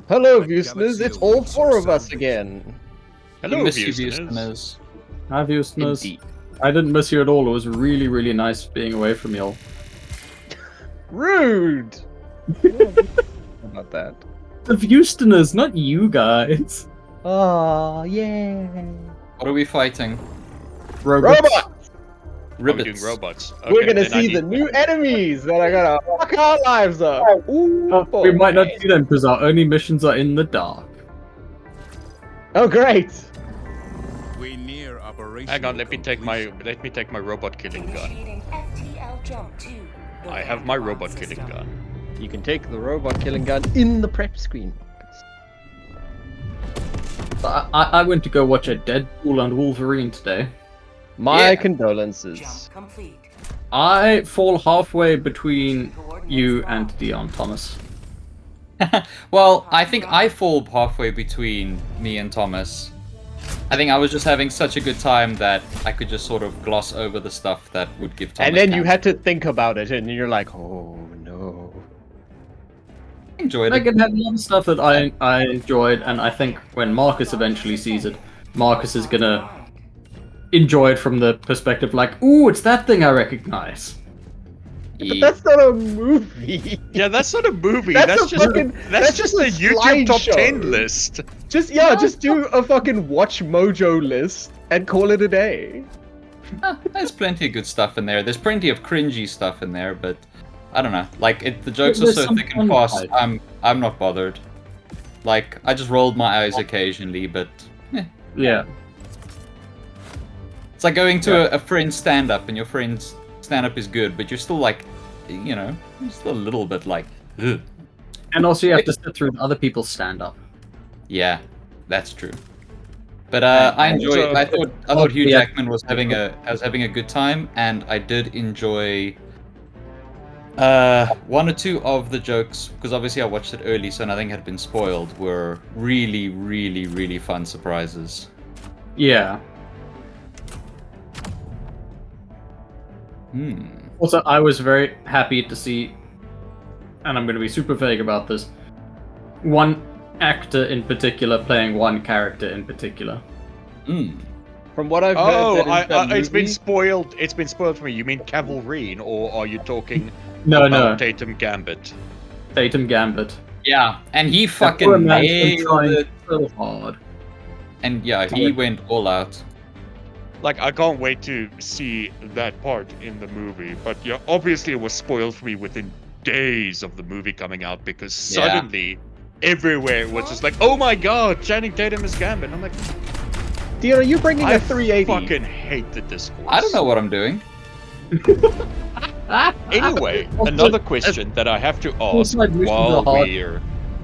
Hello, A Vusteners. galaxy It's all awaits 4 your of us salvation. again. Hello, We miss you, Vusteners. Vusteners. Hi, Vusteners. Indeed. I didn't miss you at all. It was really, really nice being away from y'all. Rude. How about that? The Vusteners, not you guys. Oh, yeah. What are we fighting? Robots. Robot! Are we doing Ribbits. robots? We're Okay, gonna then I see the need- new enemies that are gonna fuck our lives up. Ooh, Oh, we boy. might not see them because our only missions are in the dark. Oh, great. We near operation. Hang on, let me take my robot killing gun. Initiating FTL jump to the I have my robot system. killing gun. You can take the robot killing gun in the prep screen. I went to go watch a Deadpool and Wolverine today. My Yeah. condolences. Jump complete. I fall halfway between you and Dion, Thomas. Well, I think I fall halfway between me and Thomas. I think I was just having such a good time that I could just sort of gloss over the stuff that would give Thomas. And then you cancer. had to think about it, and you're like, oh no. enjoyed Like it. it had a lot of stuff that I enjoyed, and I think when Marcus eventually sees it, Marcus is gonna enjoy it from the perspective like, ooh, it's that thing I recognize. But that's not a movie. Yeah, that's not a movie. That's That's, a just fucking- that's that's just just a a YouTube top slideshow. 10 list. Just do a fucking Watch Mojo list and call it a day. There's plenty of good stuff in there. There's plenty of cringy stuff in there, but I don't know. Like the jokes are There's so some thick and fun fast. parts. I'm not bothered. Like I just rolled my eyes occasionally, but Yeah. it's like going to a friend's stand-up, and your friend's stand-up is good, but you're still like, you know, you're still a little bit like, ugh. And also you have to sit through other people's stand-up. Yeah, that's true. But I enjoyed. I thought Hugh Yeah. Jackman was having a good time, and I did enjoy one or two of the jokes, because obviously I watched it early, so nothing had been spoiled. Were really, really, really fun surprises. Yeah. Also, I was very happy to see, and I'm going to be super vague about this, one actor in particular playing one character in particular. From what I've Oh, heard, it's been spoiled. It's been spoiled for me. You mean Cavalrine, or are you talking No, about no, Tatum Gambit? Tatum Gambit. Yeah, and he That fucking poor man's been nailed trying it. so hard. And yeah, he went all out. Like, I can't wait to see that part in the movie. But yeah, obviously it was spoiled for me within days of the movie coming out, because Yeah. suddenly everywhere it was just like, oh my god, Channing Tatum is Gambit. I'm like, Dion, are you bringing I a 380? fucking hate the discourse. I don't know what I'm doing. Anyway, Also, another question that I have to ask Suicide missions while are hard. we're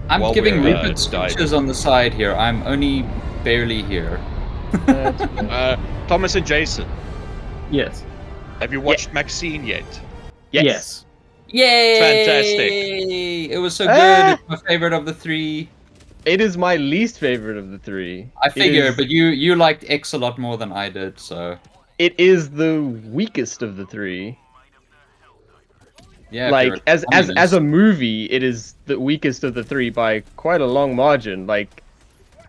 I'm While giving we're, Rupert diving. speeches on the side here. I'm only barely here. Thomas and Jason, Yes. have you watched MaXXXine yet? Yes. Yay! Fantastic. It was so Ah! good. It's my favorite of the three. It is my least favorite of the 3. I It figure, is- but you liked X a lot more than I did, so It is the weakest of the 3. yeah. if Like you're a as communist. a movie, it is the weakest of the 3 by quite a long margin. Like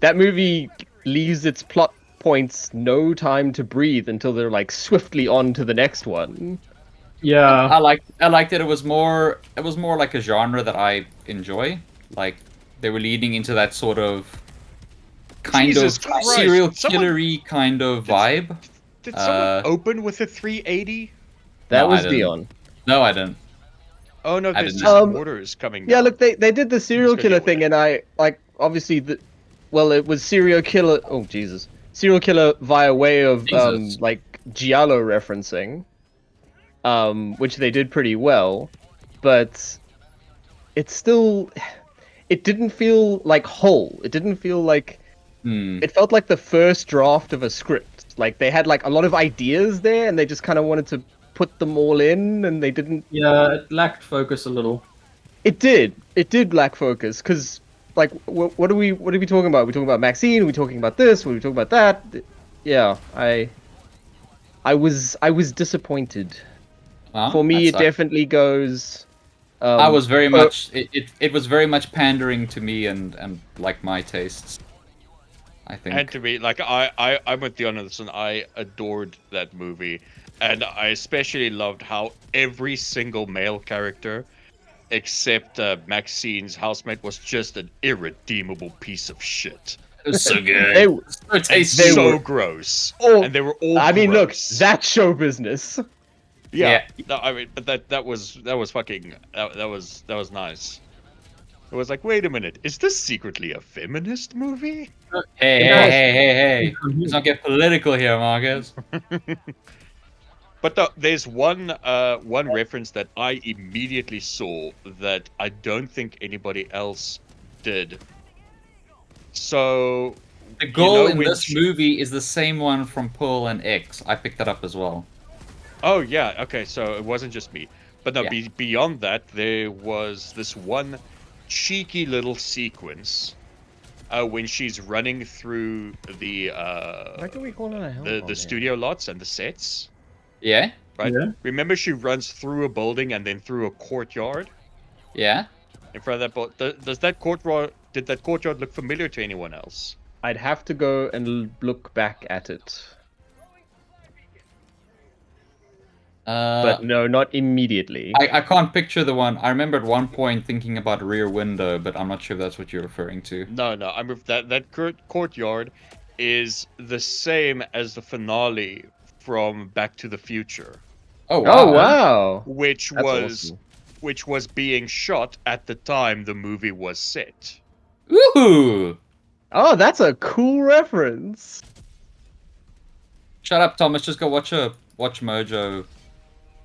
that movie leaves its plot points no time to breathe until they're like swiftly on to the next one. Yeah. I liked it. It was more like a genre that I enjoy. Like they were leading into that sort of kind Jesus of Christ, serial someone- killery kind of vibe. Did someone open with a 380? That No, I was didn't. Dion. No, I didn't. Oh no, I there's didn't. just orders coming Yeah, down. look, they did the serial Just killer anyway. thing, and I like obviously it was serial killer. Oh Jesus, serial killer via way of Jesus. like giallo referencing, which they did pretty well, but it's still, it didn't feel like whole. It didn't feel like it felt like the first draft of a script. Like they had like a lot of ideas there, and they just kind of wanted to put them all in, and they didn't. Yeah, it lacked focus a little. It did lack focus, because like what are we talking about? Are we talking about MaXXXine? Are we talking about this? Are we talking about that? Yeah, I was disappointed. Huh? For me, That it sucked. definitely goes I was very uh, much it was very much pandering to me and like my tastes. I think. And to me, like I'm with Dion on this one. I adored that movie, and I especially loved how every single male character, except MaXXXine's housemate, was just an irredeemable piece of shit. It was so They, good. So And tasty. They so were- gross. oh, And they were all. I mean, look, gross. that's show business. Yeah. Yeah. No, I mean, but that was fucking that was nice. It was like, wait a minute, is this secretly a feminist movie? Hey. Let's not get political here, Marcus. But there's one reference that I immediately saw that I don't think anybody else did. So The goal in when this movie is the same one from Pearl and X. I picked that up as well. Oh yeah, okay, so it wasn't just me. But no, Yeah. beyond that, there was this one cheeky little sequence when she's running through the Why do we call it a hell bomb the here? studio lots and the sets. Yeah? Right? Yeah. Remember she runs through a building and then through a courtyard Yeah? in front of that building. Did that courtyard look familiar to anyone else? I'd have to go and look back at it. But no, not immediately. I can't picture the one. I remember at one point thinking about Rear Window, but I'm not sure if that's what you're referring to. No, that courtyard is the same as the finale from Back to the Future, Oh, wow. Oh wow! which That's was awesome. which was being shot at the time the movie was set. Ooh! Oh, that's a cool reference. Shut up, Thomas. Just go watch Mojo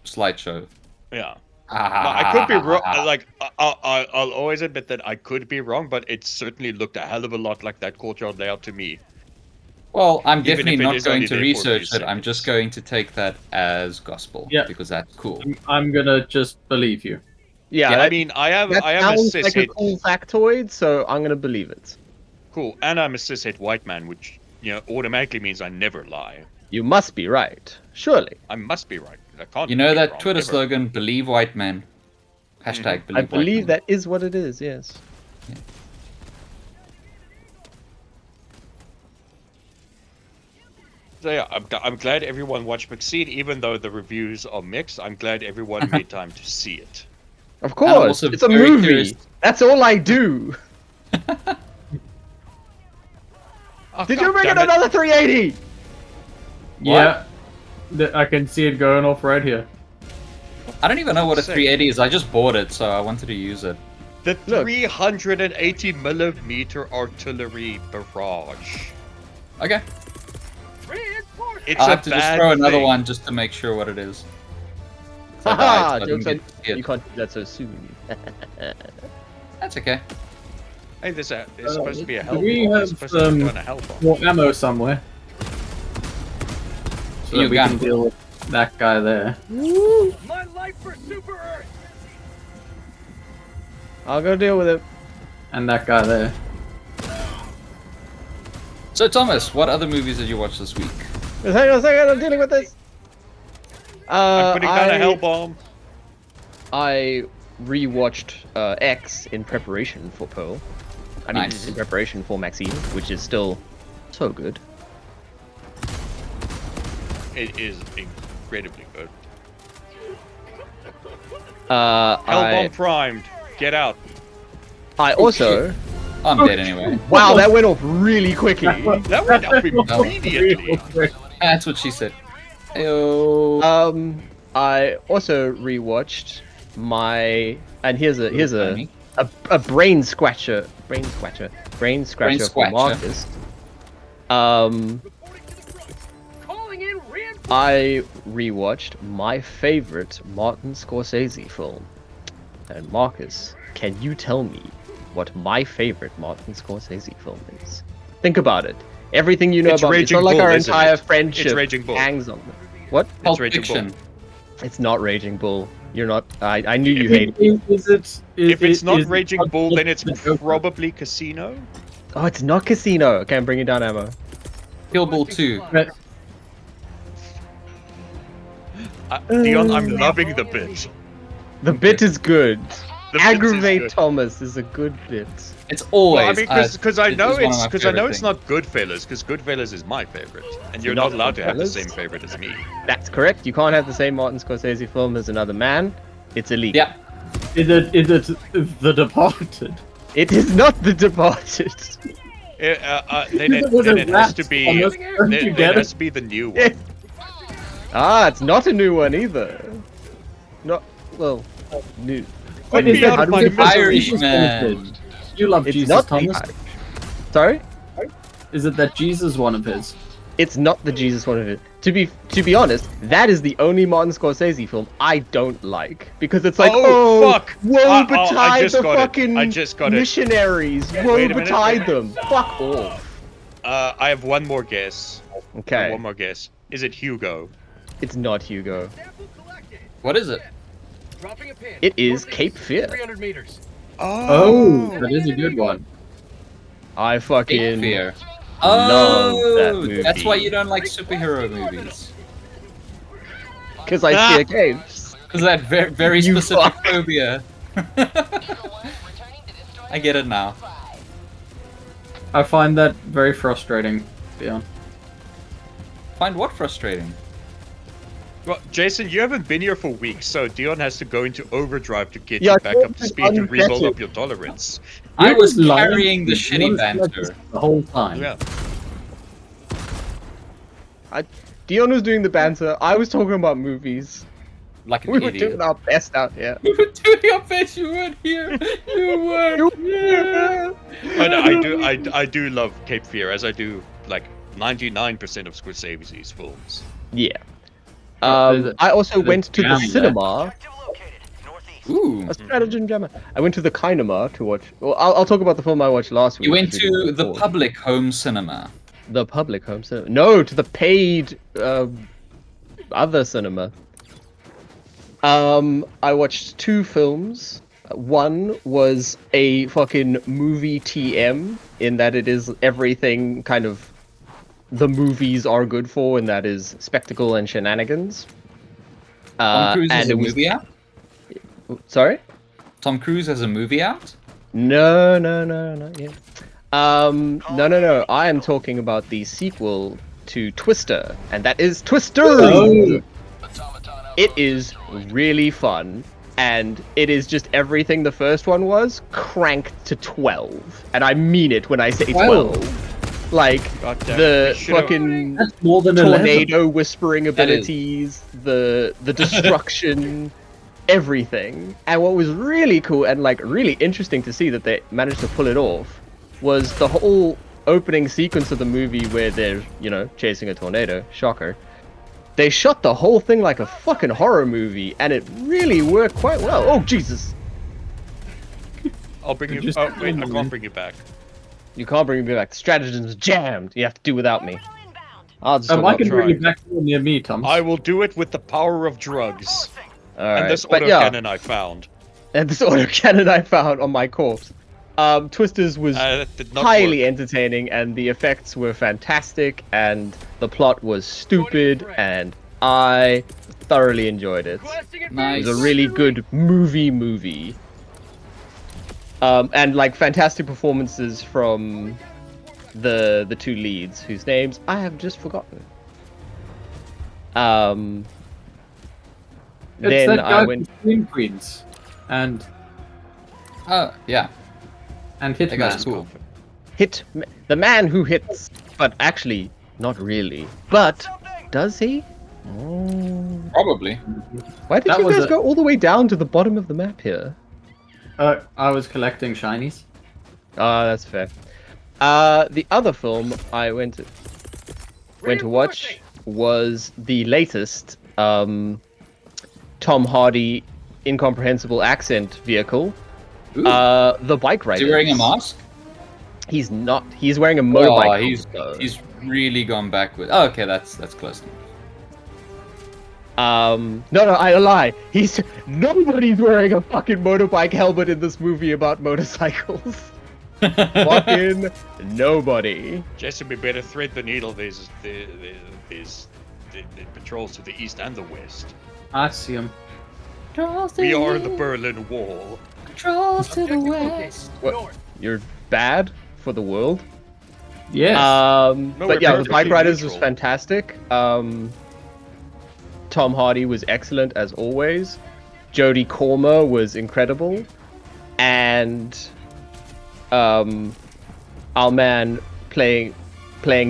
slideshow. Yeah. No, I could be wrong. Like I'll always admit that I could be wrong, but it certainly looked a hell of a lot like that courtyard layout to me. Well, I'm Even definitely if it not is going only to there for a few research it. I'm just seconds. going to take that as gospel. Yeah. Because that's cool. I'm gonna just believe you. Yeah, Yeah, I that, mean, I am that a sounds like a cishet, cool factoid, so I'm gonna believe it. cool, and I'm a cishet white man, which automatically means I never lie. You must be right, surely. I must be right. I can't. You know be that wrong, Twitter ever. slogan, "Believe white men." Hashtag believe I white believe men. that is what it is. Yes. So yeah, I'm glad everyone watched MaXXXine, even though the reviews are mixed. I'm glad everyone made time to see it. Of I'm course, also it's a very movie. curious- That's all I do. Oh, Did God you bring in damn it. another 380? Yeah. I can see it going off right here. I don't even know what a Sick. 380 is. I just bought it, so I wanted to use it. The Look. 380 millimeter artillery barrage. Okay. It's I'll a have to just bad throw another thing. one just to make sure what it is. So I Haha, died, so I didn't jokes on get to see it. you can't do that so soon. That's okay. Hey, there's supposed to be a hell we bomb. have It's supposed to be some doing a hell bomb. more ammo somewhere. So You that we got can it. deal with that guy there. I'll go deal with it. And that guy there. So Thomas, what other movies did you watch this week? Just hang on a second, I'm dealing with this. I'm putting down a hell bomb. I rewatched X in preparation for Pearl. I mean, Nice. in preparation for MaXXXine, which is still so good. It is incredibly good. Uh, Hell I, bomb primed. Get out. I also. I'm dead anyway. Wow, that went off really quickly. That went up immediately. That's what she said. Ayo. I also rewatched my, and here's a Funny. brain scratcher for Marcus. I rewatched my favorite Martin Scorsese film. And Marcus, can you tell me what my favorite Martin Scorsese film is? Think about it. Everything you know It's about me. It's Raging not like Bull, our isn't entire it? friendship It's Raging Bull. hangs on it. What? Pulp Raging Bull. Fiction. It's not Raging Bull. You're not. I knew you If hated it. If it's not is it Raging not Bull, just then it's the Joker? probably Casino. Oh, it's not Casino. Okay, I'm bringing down ammo. Kill Bill 2. Dion, I'm loving the bit. The bit is good. The bit is Aggravate good. Thomas is a good bit. It's always. Well, I mean, because I it know is one of it's my because I know favorite it's things. not Goodfellas, because Goodfellas is my favorite, and you're Not not allowed to have the Goodfellas? same favorite as me. That's correct. You can't have the same Martin Scorsese film as another man. It's illegal. Yeah. Is it The Departed? It is not The Departed. Then It was then a it has to rat be. on the- don't you Then get it has it? to be the new one. Ah, it's not a new one either. Not well, new. Put Wait, is me out that of my the misery. Irishman. You love It's Jesus, not Thomas. Sorry, Is it that Jesus one of his? it's not the Jesus one of it. To be honest, that is the only Martin Scorsese film I don't like because it's like, Oh, oh, fuck! woe I betide just the got it. fucking I just got it. missionaries. Wait Woe a minute, betide wait. them. Fuck off. I have one more guess. Okay, One more guess. Is it Hugo? it's not Hugo. What is it? It is Cape Fear. Oh, that is a good one. I fucking Cape Fear. love that Oh, movie. that's why you don't like superhero movies. because I fear caves. Because that very You specific fuck. phobia. I get it now. I find that very frustrating, Dion. Find what frustrating? Well, Jason, you haven't been here for weeks, so Dion has to go into overdrive to get Yeah, you back up to speed to rebuild unfettered. up your tolerance. I You're was lying. carrying the You shitty was like banter. this the whole time. Yeah. Dion was doing the banter. I was talking about movies. Like an We were idiot. doing our best out here. We were doing your best. You weren't here. You weren't here. But I do love Cape Fear, as I do like 99% of Scorsese's films. Yeah. There's a- I also there's a went to the jam there. cinema. Ooh. A stratagem jammer. I went to the Kinema to watch. Well, I'll talk about the film I watched last week. You went which we to did the before. public home cinema. The public home cinema. No, to the paid other cinema. I watched two films. One was a fucking movie TM in that it is everything kind of the movies are good for, and that is spectacle and shenanigans. Tom Cruise has and a it was movie out? sorry. Tom Cruise has a movie out? No, not yet. No. I am talking about the sequel to Twister, and that is Twister. Oh. It is really fun, and it is just everything the first one was cranked to 12, and I mean it when I say 12. Like God damn it, the we should've- fucking That's more than 11. tornado whispering That is- abilities, the destruction, everything. And what was really cool and like really interesting to see that they managed to pull it off was the whole opening sequence of the movie where they're, chasing a tornado. Shocker. They shot the whole thing like a fucking horror movie, and it really worked quite well. Oh, Jesus. I'll bring you. Just- Oh wait, I can't bring you back. You can't bring me back. The stratagem's jammed. You have to do without me. I'll just talk I about can bring trying. you back near me, Thomas. I will do it with the power of drugs Alright, and this but yeah. autocannon I found. And this autocannon I found on my corpse. Twisters was That did not highly work. entertaining, and the effects were fantastic, and the plot was stupid, and I thoroughly enjoyed it. Nice. It was a really good movie. And like fantastic performances from the two leads, whose names I have just forgotten. It's Then that guy I went. from Scream Queens and Oh, yeah. and That guy's Hitman. cool. The man who hits, but actually not really. But does he? Oh. Probably. Why did That you was guys a- go all the way down to the bottom of the map here? I was collecting shinies. That's fair. The other film I went to watch was the latest Tom Hardy incomprehensible accent vehicle. Ooh. The Bike Is Riders. he wearing a mask? He's not. He's wearing a motorbike. Oh, he's really gone backward. Oh, okay, that's close enough. No, I lie. Nobody's wearing a fucking motorbike helmet in this movie about motorcycles. Fucking nobody. Jason, we better thread the needle. There's the patrols to the east and the west. I see him. We are the Berlin Wall. Controls to the west. What? You're bad for the world? Yes. No, But we're yeah, the Bike perfectly Riders was neutral. fantastic. Tom Hardy was excellent as always. Jodie Comer was incredible. And our man playing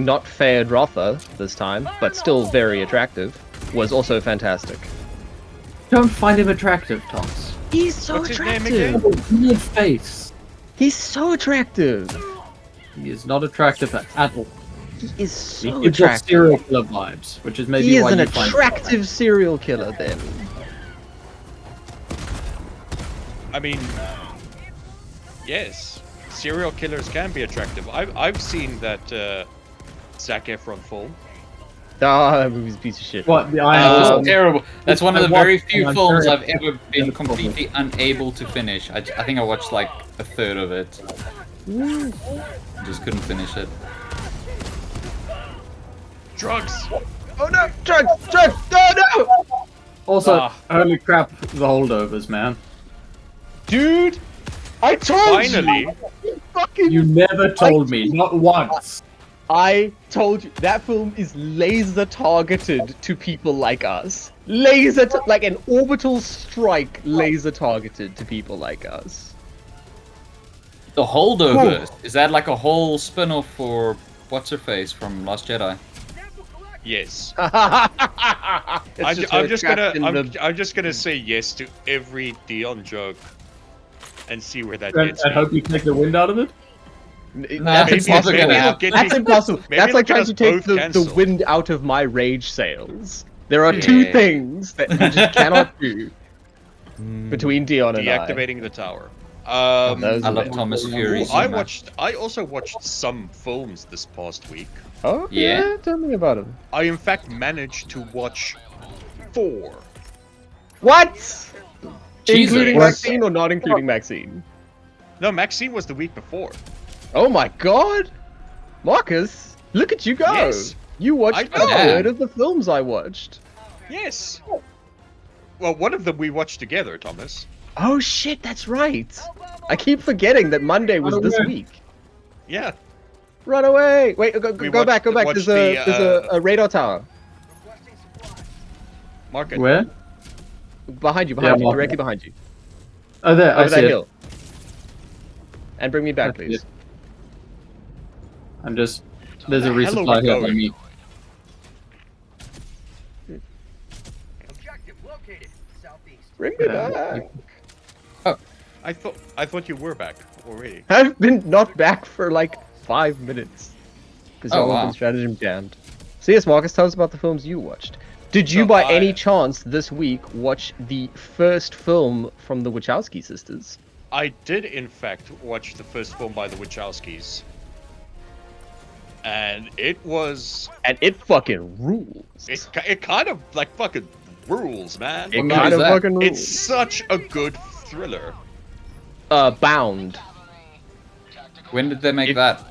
not Fayed Rotha this time, but still very attractive, was also fantastic. Don't find him attractive, Thomas. He's so What's his name attractive. again? Weird face. He's so attractive. He is not attractive at all. He is so He gives off attractive. serial killer vibes, which is maybe He is why an you find him attractive serial killer then. I mean, yes, serial killers can be attractive. I've seen that Zac Efron film. Ah, that movie's a piece of shit. What? The That Iron was Fist? terrible. That's one of the I very watched- few I'm films very- I've ever been Yeah, completely unable to finish. I think I watched like a third of it. Just couldn't finish it. Drugs. Oh no! Drugs! Drugs! No, no! Also, Ah. holy crap, the holdovers, man. Dude! I told Finally. you! Fucking... You never told me, not once. I told you, that film is laser targeted to people like us. Like an orbital strike laser targeted to people like us. The Holdovers. Is that like a whole spin-off for what's her face from Last Jedi? Yes. It's I'm her just trapped gonna in the- I'm just gonna say yes to every Dion joke, and see where that And, gets I me. hope you take the wind out of it. That's it's impossible. never gonna happen. That's impossible. Maybe That's it'll like get trying us to take both the cancelled. wind out of my rage sails. There are two Yeah. things that you just cannot do between Dion and I. Deactivating the tower. Those I are love the- Thomas Ooh, Fury. so I much. also watched some films this past week. Oh, Yeah. yeah? Tell me about him. I in fact managed to watch 4. What? Jesus. Including What? Maxine or not including Maxine? No, MaXXXine was the week before. Oh my god! Marcus, look at you go! Yes. You watched I a know. third of the films I watched. Yes. Well, one of them we watched together, Thomas. Oh shit, that's right! I keep forgetting that Monday was this away. week. Yeah. Run away! Wait, go We back, go back. watched There's a radar tower. Mark it. Where? Behind you, Yeah, directly behind you. Oh, there. I Over see that it. hill. And bring me back, I see please. it. I'm just. There's a the hell are resupply we here by going? me. Bring me Yeah. back. I thought you were back already. I've been not back for like 5 minutes. Because Oh, y'all have wow. been stratagem jammed. So yes, Marcus, tell us about the films you watched. Did you So by I- any chance this week watch the first film from the Wachowski sisters? I did in fact watch the first film by the Wachowskis. And it was And it fucking rules. it kind of like fucking rules, man. It What kind movie of is that? fucking rules. It's such a good thriller. Bound. When did they make It- that?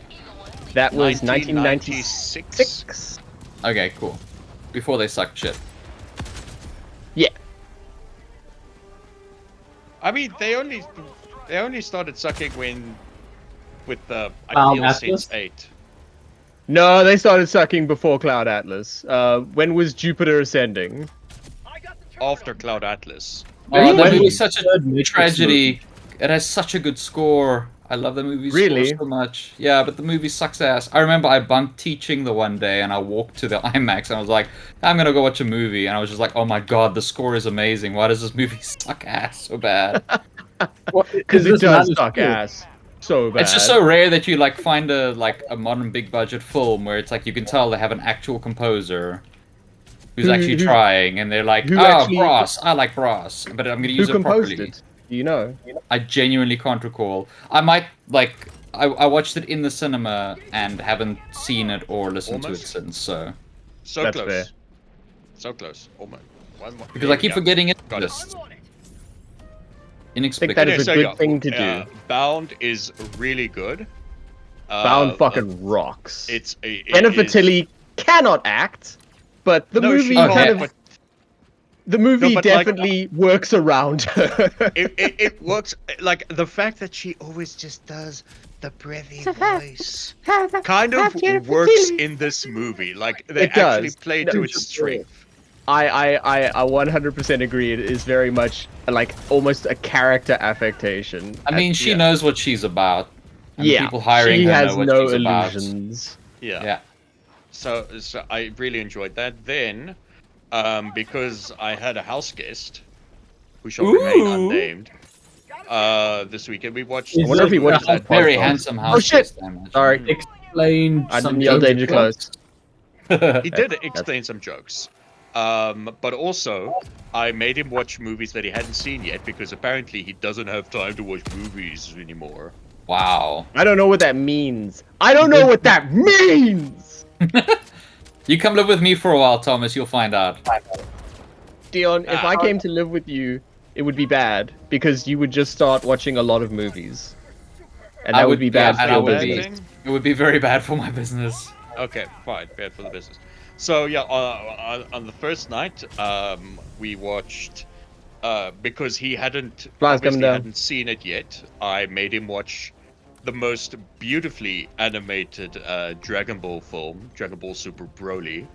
That was 1996. 1996. Okay, cool. Before they sucked shit. Yeah. I mean, they only started sucking when with the I feel Atlas? since 8. No, they started sucking before Cloud Atlas. When was Jupiter Ascending? After Cloud Atlas. Oh, that When- movie's such a Third Matrix tragedy. It has such a good score. I love the movie Really? score so much. Yeah, but the movie sucks ass. I remember I bunked teaching the one day and I walked to the IMAX and I was like, I'm gonna go watch a movie. And I was just like, oh my god, the score is amazing. Why does this movie suck ass so bad? Because it this does man suck is- ass. So bad. It's just so rare that you like find a modern big budget film where it's like you can tell they have an actual composer who's Who- actually who- trying and they're like, who oh, actually- brass, I like brass, but I'm gonna Who use it composed properly. it? Do you know? I genuinely can't recall. I might like I watched it in the cinema and haven't seen it or listened to it Almost. since. So So That's close. fair. So close. Oh my. One more. because There I we keep go. forgetting it Got it. exists. that Inexplicable. is a good thing to do. Bound is really good. Bound fucking rocks. It's a. it Jennifer is- Tilly cannot act, but the No, movie she kind can't, of but The movie but, like, definitely works around her. it works. Like the fact that she always just does the breathy voice kind of works in this movie. Like they It does. actually play No, to its strength. I 100% agree. It is very much like almost a character affectation. I mean, she Yeah. knows what she's about. And the Yeah, people hiring she her has know what no she's about. illusions. Yeah. So I really enjoyed that. Then, because I had a house guest who shall remain unnamed, this weekend we watched. I wonder if he watches that Very podcast. handsome house. Oh shit! guest, I imagine. Sorry, Explain I some didn't yell danger jokes. close. He did explain some jokes. But also, I made him watch movies that he hadn't seen yet because apparently he doesn't have time to watch movies anymore. Wow. I don't know what that means. I don't know what that means. You come live with me for a while, Thomas. You'll find out. Dion, if I came to live with you, it would be bad because you would just start watching a lot of movies, and that would be bad for and your I would business. It would be very bad for my business. Okay, fine, bad for the business. So yeah, on the first night, we watched because he hadn't Flies coming down. hadn't seen it yet. I made him watch the most beautifully animated Dragon Ball film, Dragon Ball Super Broly.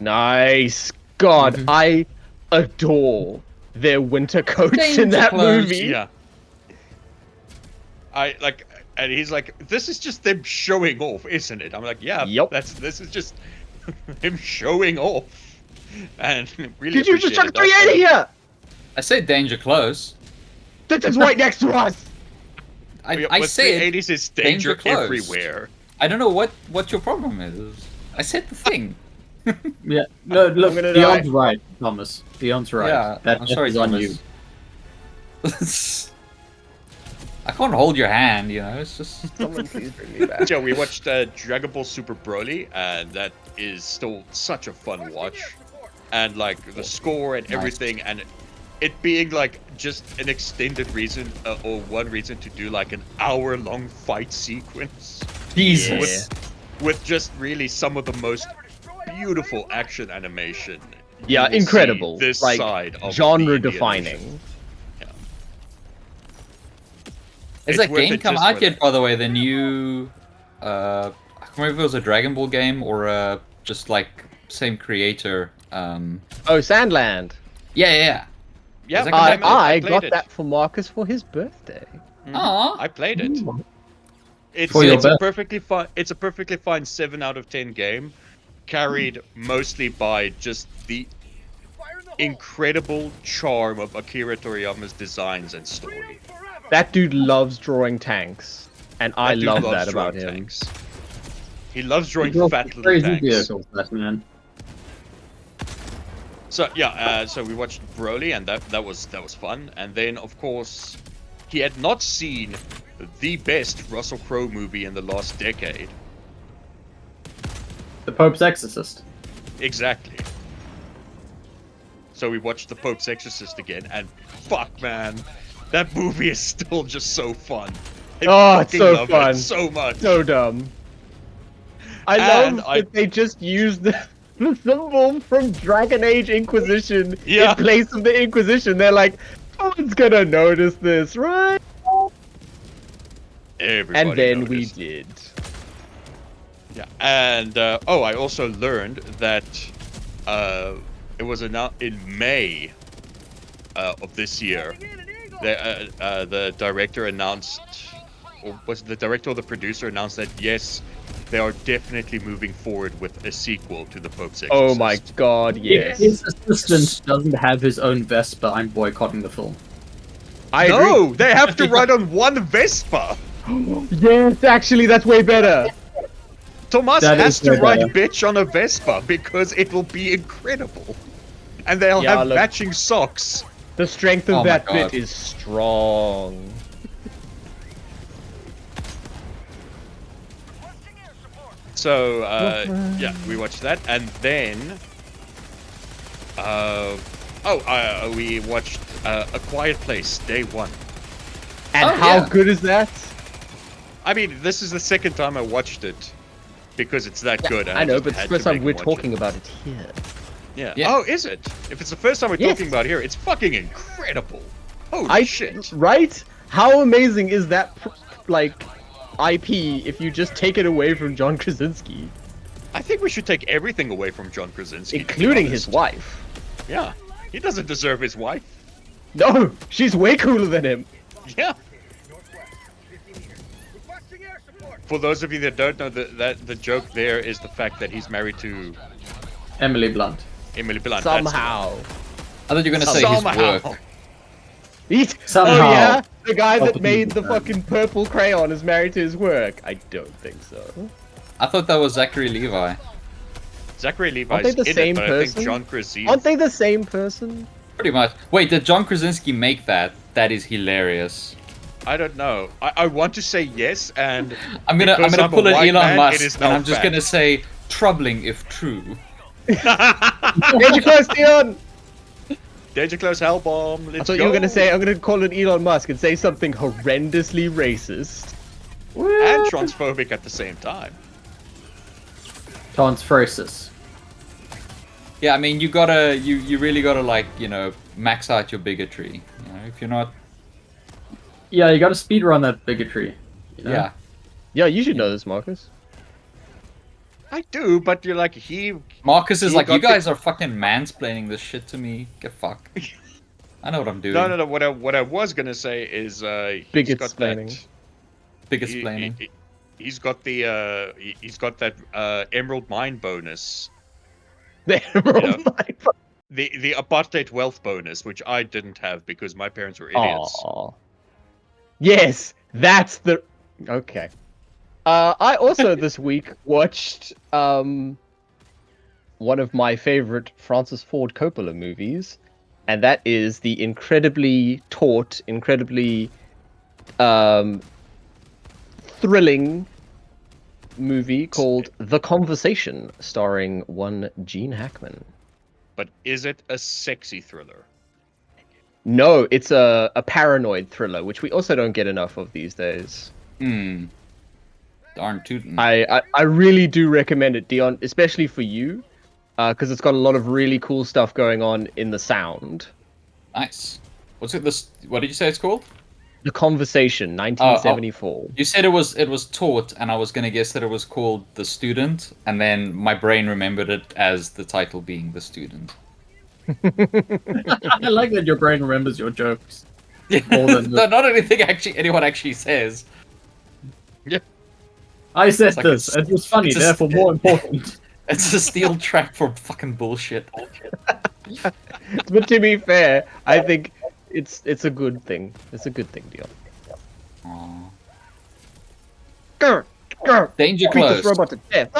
Nice. God, I adore their winter coats in Danger that clothes. movie. Yeah. I like, and he's like, "This is just them showing off, isn't it?" I'm like, "Yeah, Yep. This is just him showing off." And really, Did you just chuck appreciated that. 380 here? I said danger close. This is right next to us. I But said 380s is danger danger close. everywhere. I don't know what your problem is. I said the thing. Yeah, no, look, I'm gonna Dion's die. right, Thomas. Dion's right. Yeah, that I'm sorry, is on Thomas. you. I can't hold your hand, you know. It's just Someone please bring me back. So we watched Dragon Ball Super Broly, and that is still such a fun watch. And like the score and everything, and it being like just an extended reason or one reason to do like an hour-long fight sequence. Jesus. With just really some of the most beautiful action animation. you Yeah, will incredible. see This Like side of genre the defining. illusion. Has It's that worth game it come just out for yet, that. by the way? The new I can't remember if it was a Dragon Ball game or just like same creator. Oh, Sandland. Yeah. Yeah, Is that but gonna I, happen? I played got it. that for Marcus for his birthday. Aw. I played it. It's, For your it's a birth- perfectly fine. It's a perfectly fine 7 out of 10 game, carried mostly by just the incredible charm of Akira Toriyama's designs and story. That dude loves drawing tanks, and I That dude love loves that about drawing him. tanks. He loves drawing Draws fat little crazy tanks. vehicles, that man. So yeah, so we watched Broly, and that was fun. And then of course, he had not seen the best Russell Crowe movie in the last decade. The Pope's Exorcist. Exactly. So we watched The Pope's Exorcist again, and fuck, man, that movie is still just so fun. I Oh, it's fucking so love fun. it so much. So dumb. I And love that they just used the symbol from Dragon Age Inquisition Yeah. in place of the Inquisition. They're like, no one's gonna notice this, right? Everybody And then we noticed. did. Yeah, and I also learned that it was announced in May of this year. The director announced, or was it the director or the producer announced that yes, they are definitely moving forward with a sequel to The Pope's Exorcist. Oh my god, yes. If his assistant doesn't have his own Vespa, I'm boycotting the film. I No, they have to ride on one Vespa. agree. Yes, actually, that's way better. Tomas That has is to way ride better. bitch on a Vespa because it will be incredible. And they'll Yeah, have look. matching socks. The strength of Oh my that God. bit is strong. So, yeah, we watched that. And then, we watched A Quiet Place, day 1. And Oh, how yeah. good is that? I mean, this is the second time I watched it because it's that good. and I know, just but it's had the first to time make we're him watch talking it. about it here. Yeah. Yeah. Oh, is it? If it's the first time we're Yes. talking about here, it's fucking incredible. Holy I shit. right? How amazing is that like IP if you just take it away from John Krasinski, I think we should take everything away from John Krasinski, to be including his honest. wife? Yeah. He doesn't deserve his wife. No, she's way cooler than him. Yeah. For those of you that don't know, that the joke there is the fact that he's married to Emily Blunt. Emily Blunt. That's the Somehow. I thought you were gonna say Somehow. his work. He's, Somehow. Oh yeah, the guy that Ultimately made the bad. fucking purple crayon is married to his work. I don't think so. I thought that was Zachary Levi. Zachary Aren't Levi's they the in same it, but I person? think John Krasinski. Aren't they the same person? Pretty much. Wait, did John Krasinski make that? That is hilarious. I don't know. I want to say yes, and I'm gonna because I'm a pull an white Elon man, Musk, it is and now I'm just fact. gonna say troubling if true. Danger close, Dion! Danger Close Hell Bomb. Let's I thought go. you were gonna say I'm gonna call it Elon Musk and say something horrendously racist. and transphobic at the same time. Transphrasis. Yeah, I mean, you gotta, you really gotta, like, you know, max out your bigotry. You know, if you're not, Yeah, you gotta speedrun that bigotry. You know? yeah. Yeah, you should know this, Marcus. I do, but you're like Marcus is He like, got you the- guys are fucking mansplaining this shit to me. Get fucked. I know what I'm doing. No. What I was gonna say is Bigot got splaining. that. Biggest planning. He's got the he's got that Emerald Mine bonus, The Emerald Mine. the apartheid wealth bonus, which I didn't have because my parents were idiots. Aw. Yes, that's the. Okay. I also this week watched one of my favorite Francis Ford Coppola movies, and that is the incredibly taut, incredibly thrilling movie called The Conversation, starring one Gene Hackman. But is it a sexy thriller? No, it's a paranoid thriller, which we also don't get enough of these days. Darn tootin'. I really do recommend it, Dion, especially for you, because it's got a lot of really cool stuff going on in the sound. Nice. What's it? This? What did you say it's called? The Conversation, 1974. You said it was taught, and I was gonna guess that it was called The Student, and then my brain remembered it as the title being The Student. I like that your brain remembers your jokes. More than No, not anything anyone actually says. I said like this. it's- It was funny, it's a- therefore more important. It's a steel trap for fucking bullshit. But to be fair, I think it's a good thing. It's a good thing, Dion. Aw. Grr, grr, Danger beat this close. robot to death.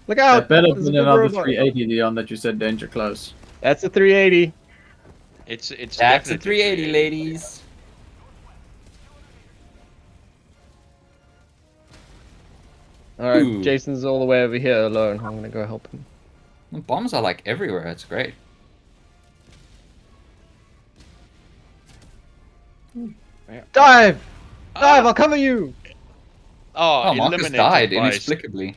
Look Yeah, out! better there's a than big another robot. 380 Leon that you said danger close. That's a 380. It's That's a definitely 380, ladies. Alright, Ooh. Jason's all the way over here alone. I'm gonna go help him. The bombs are like everywhere. It's great. Dive! Dive! Ah! I'll cover you! Oh, Marcus eliminated died by inexplicably.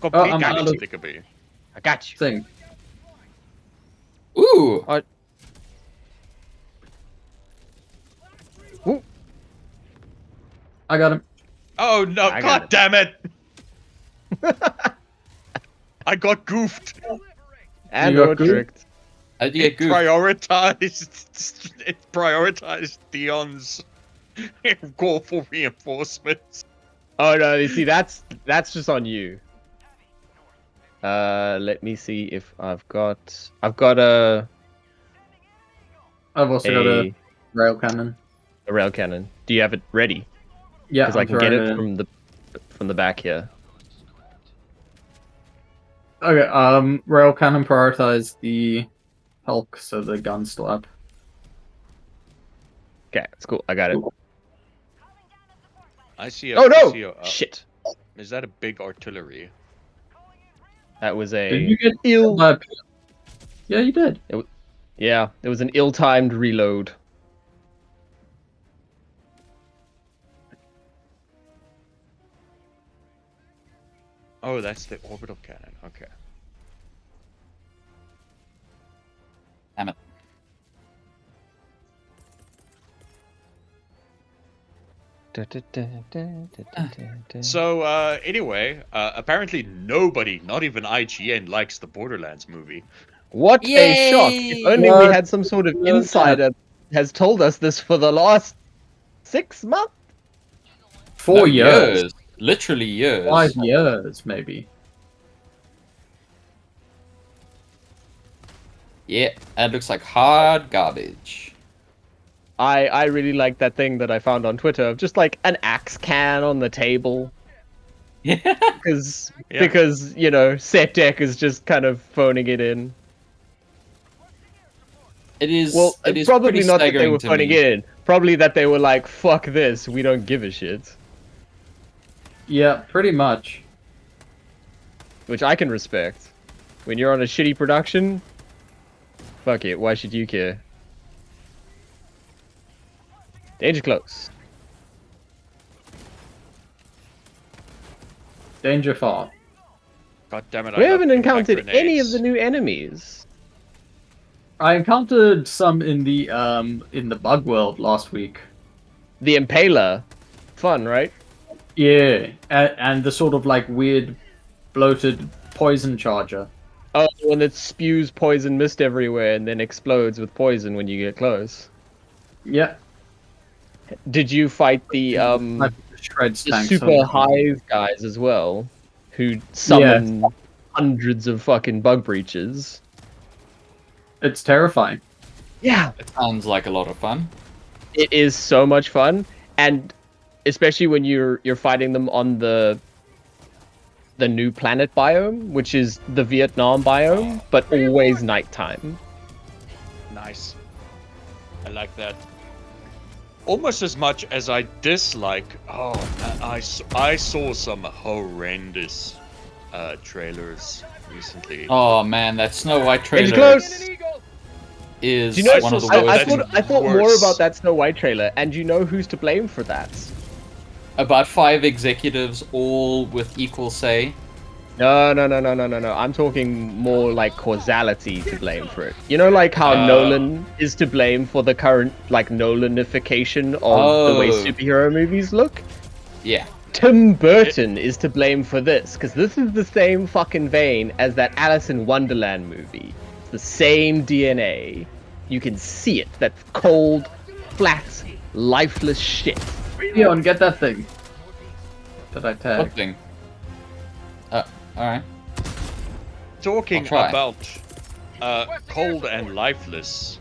complete I'm out of- inexplicably. I got you. Thing. Ooh. I got him. Oh no! I got God it. damn it! I got goofed. And You got no good? tricked. How did you get goofed? It prioritized Dion's call for reinforcements. Oh no, you see that's just on you. Let me see if I've got a I've also got a, a rail cannon. a rail cannon. Do you have it ready? Yeah, Because I I'm can get throwing it in. from the back here. Okay, rail cannon prioritize the Hulk, so the gun's still up. Okay, that's cool. I got it. I see. Oh I see no! a- Shit. Is that a big artillery? That was Did a you get ill. Yeah, you did. Yeah, it was an ill-timed reload. Oh, that's the orbital cannon. Okay. Damn it. So anyway, apparently nobody, not even IGN, likes the Borderlands movie. What a shock! If only we What? had some sort of No, insider has told us this for the last 6 months. 4 No, years. Literally years. 5 years, maybe. Yeah, that looks like hard garbage. I really like that thing that I found on Twitter of just like an axe can on the table. Yeah. Because you know, Set Deck is just kind of phoning it in. It is. Well, it is probably pretty not that they staggering were to phoning me. it in. Probably that they were like, fuck this, we don't give a shit. Yeah, pretty much. Which I can respect. When you're on a shitty production, fuck it, why should you care? Danger close. Danger far. God damn it! We I love haven't impact encountered any of grenades. the new enemies. I encountered some in the bug world last week. The Impaler. Fun, right? Yeah, and the sort of like weird, bloated poison charger. Oh, the one that spews poison mist everywhere and then explodes with poison when you get close. Yeah. Did you fight the Shreds the tanks. super hive guys as well, who summon hundreds of fucking bug breaches? It's terrifying. Yeah, It sounds like a lot of fun. it is so much fun, and especially when you're fighting them on the new planet biome, which is the Vietnam biome, but always nighttime. Nice. I like that. Almost as much as I dislike. Oh, I saw some horrendous trailers recently. Oh man, that Snow White Danger trailer close! is Do you know? one of the I- worst. I thought more worse. about that Snow White trailer, and you know who's to blame for that? About 5 executives, all with equal say. No. I'm talking more like causality to blame for it. You know, like how Nolan is to blame for the current like Nolanification of the way Oh. superhero movies look. Yeah. Tim Burton is to blame for this, because this is the same fucking vein as that Alice in Wonderland movie. It's the same DNA. You can see it. That cold, flat, lifeless shit. Leon, get that thing. That I tagged. What thing? Alright. Talking I'll try. about cold and lifeless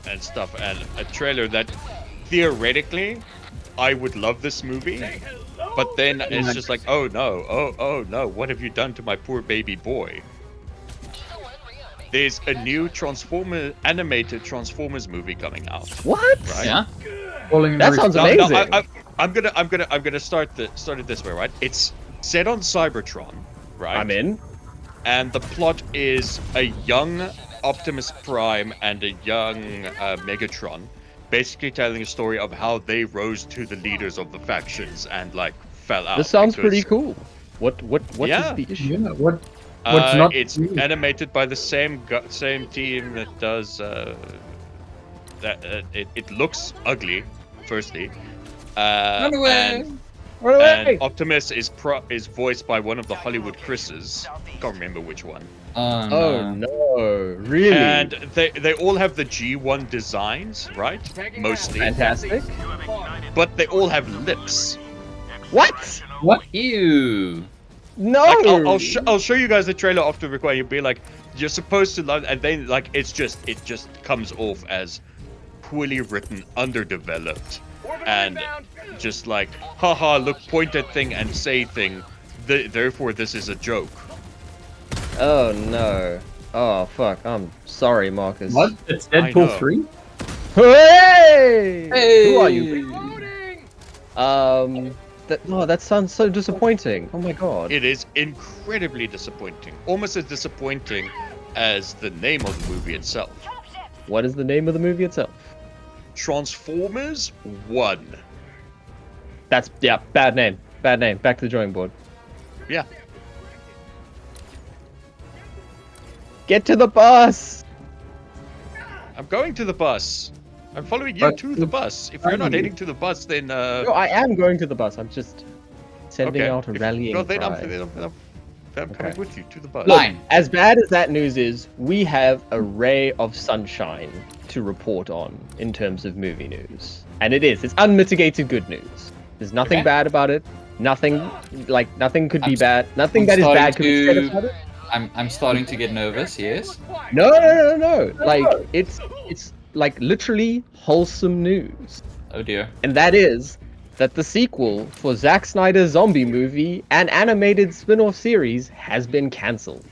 and stuff, and a trailer that theoretically I would love this movie, but then it's just like, oh no, what have you done to my poor baby boy? There's a new animated Transformers movie coming out. What? Right? Yeah? Falling in That the sounds roof. amazing. I'm gonna start it this way, right? It's set on Cybertron, right? I'm in. And the plot is a young Optimus Prime and a young Megatron, basically telling a story of how they rose to the leaders of the factions and like fell out. This sounds because, pretty cool. What is Yeah. the issue? Yeah, what's not? It's animated by the same team that does it looks ugly. Firstly, Run away! Run away! and Optimus is voiced by one of the Hollywood Chris's. Can't remember which one. Oh no, really? And they all have the G1 designs, right? Mostly, Fantastic. but they all have lips. What? Ew. No! Like, I'll show you guys the trailer after the recording. You'll be like, you're supposed to love, and then like it just comes off as poorly written, underdeveloped, and just like, haha, look, point at thing and say thing. Therefore, this is a joke. Oh no. Oh fuck, I'm sorry, Marcus. What? It's I know. Deadpool 3? Hey! Hey! Who are you? That sounds so disappointing. Oh my god. It is incredibly disappointing. Almost as disappointing as the name of the movie itself. What is the name of the movie itself? Transformers 1. That's, yeah, bad name. Bad name. Back to the drawing board. Yeah. Get to the bus. I'm going to the bus. I'm following you But- to the bus. If you're not heading to the bus, then No, I am going to the bus. I'm just sending okay. out a rallying No, then cry. I'm coming Okay. with you to the bus. Look, Fine. as bad as that news is, we have a ray of sunshine to report on in terms of movie news. And it's unmitigated good news. There's nothing Okay. bad about it. Nothing could be I'm bad. Nothing I'm that is starting bad could be said to- about it. I'm starting to get nervous. Yes. No. Like it's like literally wholesome news. Oh dear. And that is that the sequel for Zack Snyder's zombie movie and animated spin-off series has been cancelled.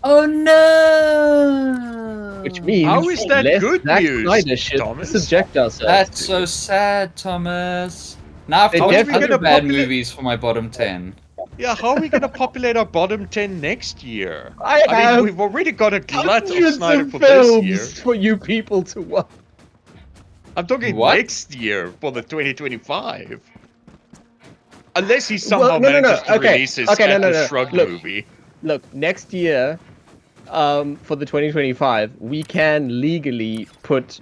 Oh no! Which means How is that less good Zack news, Snyder shit to Thomas? subject ourselves That's to. so sad, Thomas. Now I've They got definitely other gonna bad populate- movies for my bottom 10. Yeah, how are we going to populate our bottom 10 next year? I mean, have we've already got a glut of hundreds Snyder of for this year. films for you people to watch. I'm talking What? next year for the 2025. Unless he somehow Well, no. manages to Okay, release his okay, no, Atlas Shrugged Look. movie. Look, next year, for the 2025, we can legally put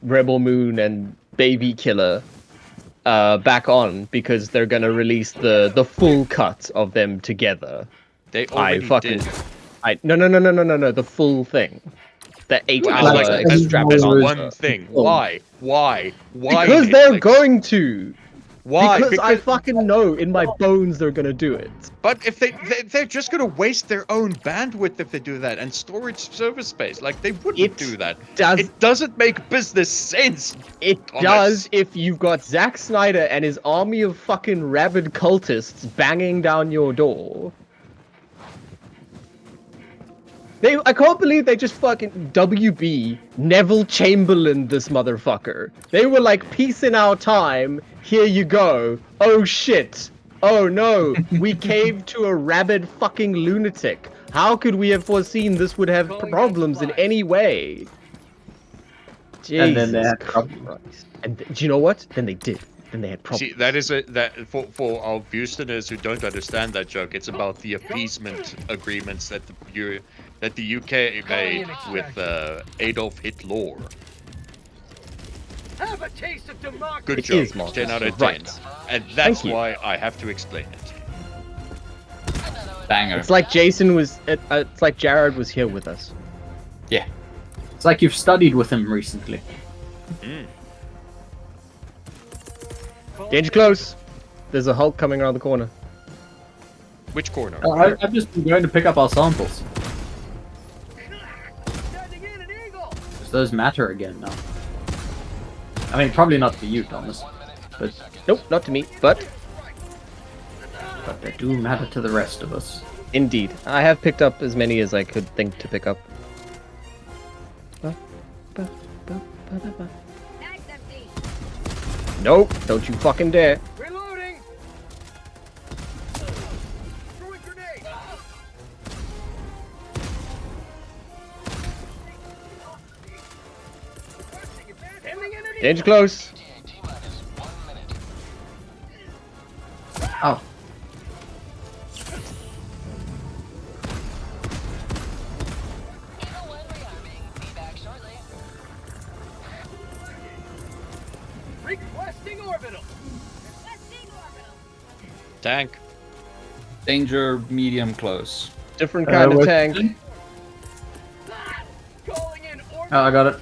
Rebel Moon and Baby Killer back on because they're gonna release the full cut of them together. They already did. No, the full thing. The 8 Wow, hour like, extravaganza. That's one thing. Why? Because they're Netflix? going to. Why? Because I fucking know in my bones they're gonna do it. But if they're just gonna waste their own bandwidth if they do that and storage server space. Like they wouldn't It do that. does- It doesn't make business sense. It Thomas. does if you've got Zack Snyder and his army of fucking rabid cultists banging down your door. I can't believe they just fucking WB Neville Chamberlain this motherfucker. They were like, peace in our time, here you go. Oh shit. Oh no, we caved to a rabid fucking lunatic. How could we have foreseen this would have problems in any way? Jesus And then they had Christ. And do you know what? Then they did. Then they had problems. See, that is for our Houstoners who don't understand that joke. It's about the appeasement agreements that the UK made with Adolf Hitler. Have a taste of democracy. Good It joke. is, Marcus. 10 out of 10. Right. And that's Thank you. why I have to explain it. Banger. It's like Jason was. It's like Jared was here with us. Yeah. It's like you've studied with him recently. Danger close. There's a Hulk coming around the corner. Which corner? I've just been going to pick up our samples. Sending in an eagle. Does those matter again now? I mean, probably not for you, Thomas, but Nope, not to me. But they do matter to the rest of us. indeed, I have picked up as many as I could think to pick up. Nope, don't you fucking dare. Reloading. Throwing grenade. Sending in an eagle. Danger close. Oh, Requesting orbital. Tank. Danger medium close. Different kind of what- tank. Calling in orbital. Oh, I got it.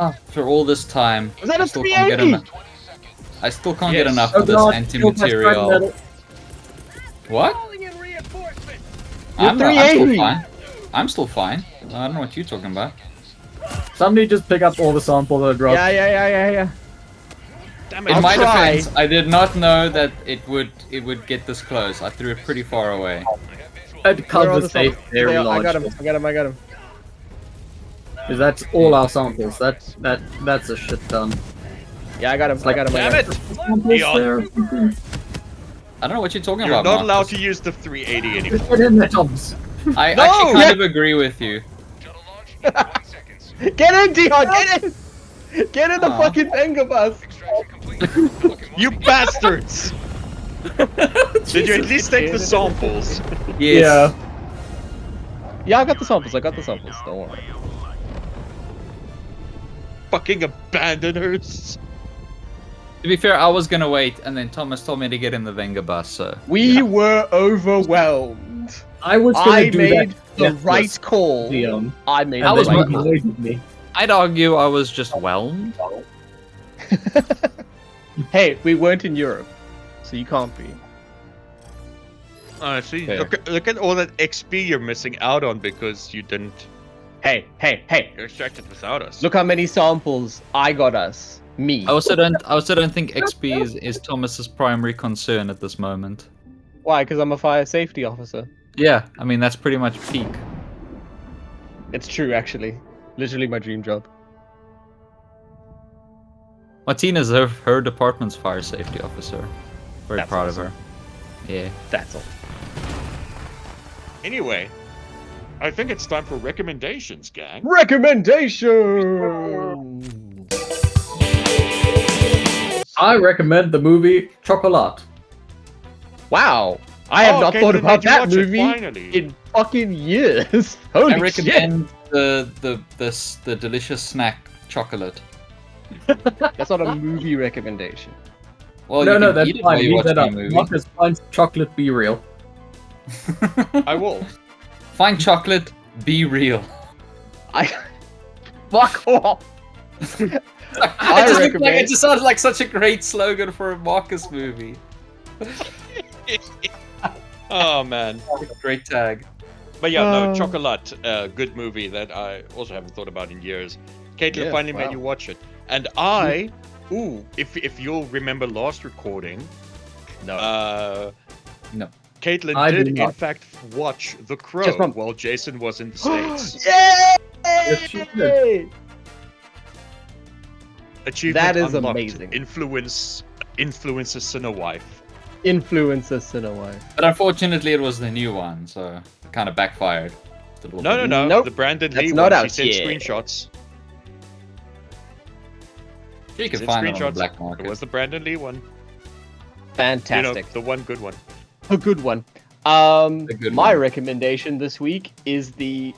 After all this time, Was that a I still can't get 380? enough. I still can't get Yes. enough Oh of this god, anti-material. What? Calling in reinforcements. I'm 380. still fine. I'm still fine. I don't know what you're talking about. Somebody just pick up all the samples that I dropped. Yeah. Damn In it. I'll my try. defense, I did not know that it would get this close. I threw it pretty far away. It Where are covers the safe samples? very Yeah, large. I got him. Because that's all our samples. That's a shit ton. Yeah, I got him. Damn it! Samples Leon. there. I don't know what you're talking You're about. not allowed Marcus. to use the 380 anymore. Just get in there, Thomas. I No! actually kind of agree with you. Get in, Dion. Get in. Get in the Aw. fucking Venga bus! You bastards! Did you at least take the samples? Yes. Yeah, I got the samples. Don't worry. Fucking abandoners. To be fair, I was gonna wait, and then Thomas told me to get in the Venga bus, so... We were overwhelmed. I was gonna I do made that. the right call. The, I made I the was right mo- call. with me. I'd argue I was just whelmed. Hey, we weren't in Europe, so you can't be. See, Fair. look at all that XP you're missing out on because you didn't Hey! extract it without us. Look how many samples I got us. Me. I also don't think XP is Thomas's primary concern at this moment. Why? Because I'm a fire safety officer. Yeah, I mean that's pretty much peak. It's true, actually. Literally my dream job. Martina's her department's fire safety officer. Very That's proud awesome. of her. Yeah. That's all. Anyway, I think it's time for recommendations, gang. Recommendations! I recommend the movie Chocolat. Wow! I have not Caitlin, thought did about you that watch it movie finally? in fucking years. Holy I shit! recommend the delicious snack chocolate. That's not a movie recommendation. Well, No, you no, can that's eat it while fine. you Leave watch that the up. movie. Marcus finds chocolate be real. I will. Find chocolate, be real. I fuck off. It recommend- just sounds like such a great slogan for a Marcus movie. Oh man. Great tag. But yeah, no, Oh. Chocolat, good movie that I also haven't thought about in years. Caitlin Yeah, finally wow. made you watch it. And if you'll remember last recording, No. No. Caitlin I do did in not. fact watch The Crow Just one- while Jason was in the States. Yay! she did. Achievement That is unlocked. amazing. Influences Cinewife. Influencer Cinewife. But unfortunately, it was the new one, so it kind of backfired. Just a little No, bit. no, no. Nope. The Brandon That's Lee not one. She out sent yet. screenshots. You can Sent find it on the screenshots. black market. It was the Brandon Lee one. Fantastic. You know, the one good one. A good one. good My one. recommendation this week is the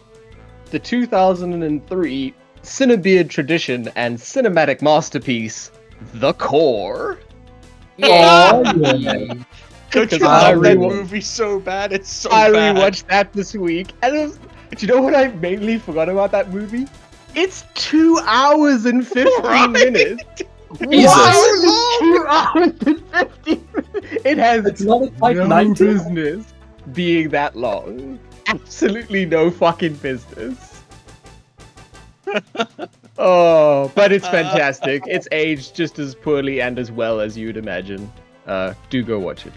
2003 CineBeard tradition and cinematic masterpiece, The Core. Oh, yeah. Don't you Because I love that rewa- movie so bad? It's so I bad. rewatched that this week, and it was, do you know what I mainly forgot about that movie? It's 2 hours and 15 Right? minutes. Jesus. Why is it 2 hours and 15 minutes? It has It's not like no 90. business being that long. Absolutely no fucking business. Oh, but it's fantastic. It's aged just as poorly and as well as you'd imagine. Do go watch it.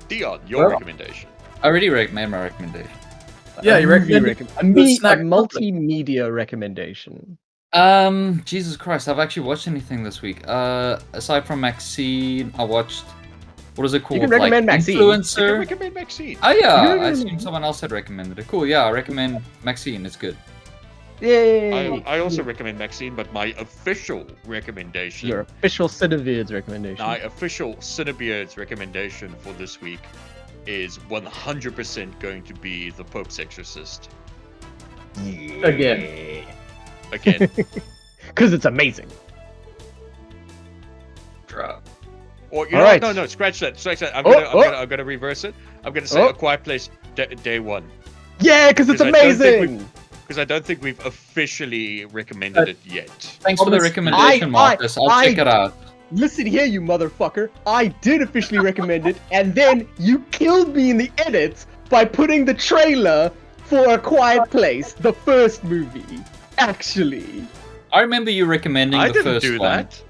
Dion, your Well- recommendation. I already made my recommendation. Yeah, you recommend a snack multimedia recommendation. Jesus Christ, I've actually watched anything this week. Aside from MaXXXine, I watched, what is it called? can recommend MaXXXine. I can Influencer. recommend MaXXXine. Oh You yeah, can I recommend- assumed someone else had recommended it. Cool, yeah, I recommend MaXXXine, it's good. Yay! I also recommend MaXXXine, but my official recommendation, Your official CineBeards recommendation. my official CineBeards recommendation for this week is 100% going to be The Pope's Exorcist. Again. Again. Because it's amazing. Or you All know, right. no, scratch that. I'm Oh, gonna reverse it. I'm gonna say Oh. A Quiet Place day one. Yeah, because it's Because I don't think amazing. Because I don't think we've officially recommended it yet. Thanks for the Thomas, recommendation, Marcus. I'll check it out. Listen here, you motherfucker. I did officially recommend it, and then you killed me in the edits by putting the trailer for A Quiet Place, the first movie. Actually. I remember you recommending I the didn't first do one. that.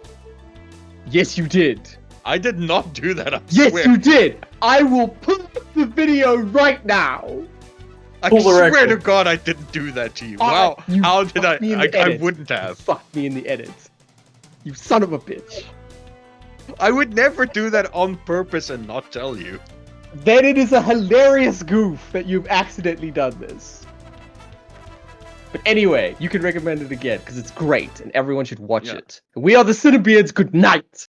Yes, you did. I did not do that. I Yes, swear. you did. I will pull up the video right now. I Pull the swear record. to God, I didn't do that to you. Ah, Wow, you how did fucked me in the I edits. wouldn't have. Fuck me in the edits. You son of a bitch. I would never do that on purpose and not tell you. Then it is a hilarious goof that you've accidentally done this. But anyway, you can recommend it again because it's great and everyone should watch Yeah. it. We are the CineBeards. Good night.